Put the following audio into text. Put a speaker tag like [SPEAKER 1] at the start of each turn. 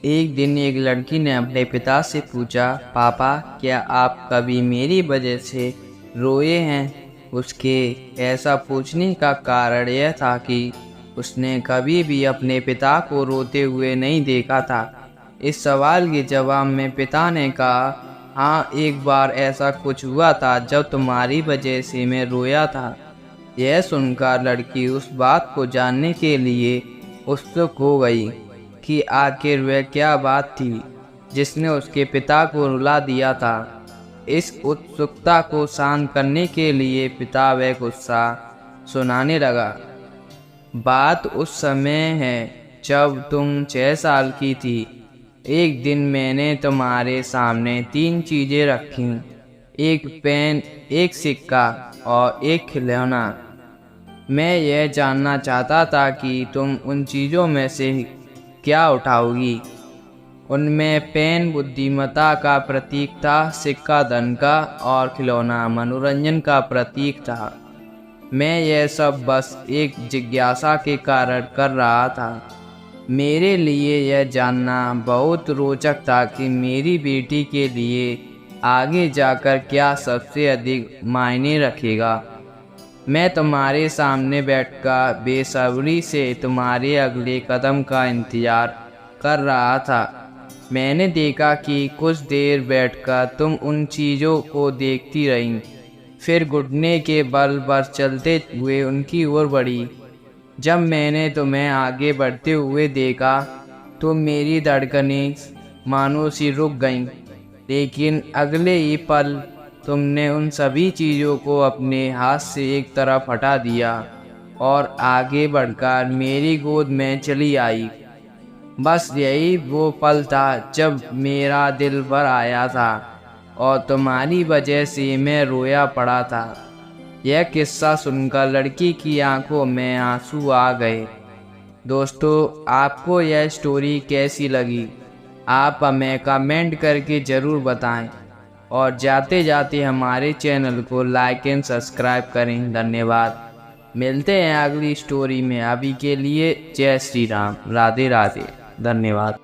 [SPEAKER 1] एक दिन एक लड़की ने अपने पिता से पूछा, पापा क्या आप कभी मेरी वजह से रोए हैं? उसके ऐसा पूछने का कारण यह था कि उसने कभी भी अपने पिता को रोते हुए नहीं देखा था। इस सवाल के जवाब में पिता ने कहा, हाँ, एक बार ऐसा कुछ हुआ था जब तुम्हारी वजह से मैं रोया था। यह सुनकर लड़की उस बात को जानने के लिए उत्सुक हो गई कि आखिर वह क्या बात थी जिसने उसके पिता को रुला दिया था। इस उत्सुकता को शांत करने के लिए पिता वह गुस्सा सुनाने लगा। बात उस समय है जब तुम 6 साल की थी। एक दिन मैंने तुम्हारे सामने 3 चीज़ें रखी, एक पेन, एक सिक्का और एक खिलौना। मैं यह जानना चाहता था कि तुम उन चीज़ों में से क्या उठाओगी। उनमें पेन बुद्धिमत्ता का प्रतीक था, सिक्का धन का और खिलौना मनोरंजन का प्रतीक था। मैं यह सब बस एक जिज्ञासा के कारण कर रहा था। मेरे लिए यह जानना बहुत रोचक था कि मेरी बेटी के लिए आगे जाकर क्या सबसे अधिक मायने रखेगा। मैं तुम्हारे सामने बैठकर बेसब्री से तुम्हारे अगले कदम का इंतज़ार कर रहा था। मैंने देखा कि कुछ देर बैठकर तुम उन चीज़ों को देखती रहीं, फिर घुटने के बल पर चलते हुए उनकी ओर बढ़ी। जब मैंने तुम्हें आगे बढ़ते हुए देखा तो मेरी धड़कनें मानो सी रुक गईं, लेकिन अगले ही पल तुमने उन सभी चीज़ों को अपने हाथ से एक तरफ हटा दिया और आगे बढ़कर मेरी गोद में चली आई। बस यही वो पल था जब मेरा दिल भर आया था और तुम्हारी वजह से मैं रोया पड़ा था। यह किस्सा सुनकर लड़की की आंखों में आंसू आ गए। दोस्तों, आपको यह स्टोरी कैसी लगी? आप हमें कमेंट करके ज़रूर बताएं और जाते जाते हमारे चैनल को लाइक एंड सब्सक्राइब करें। धन्यवाद। मिलते हैं अगली स्टोरी में। अभी के लिए जय श्री राम, राधे राधे, धन्यवाद।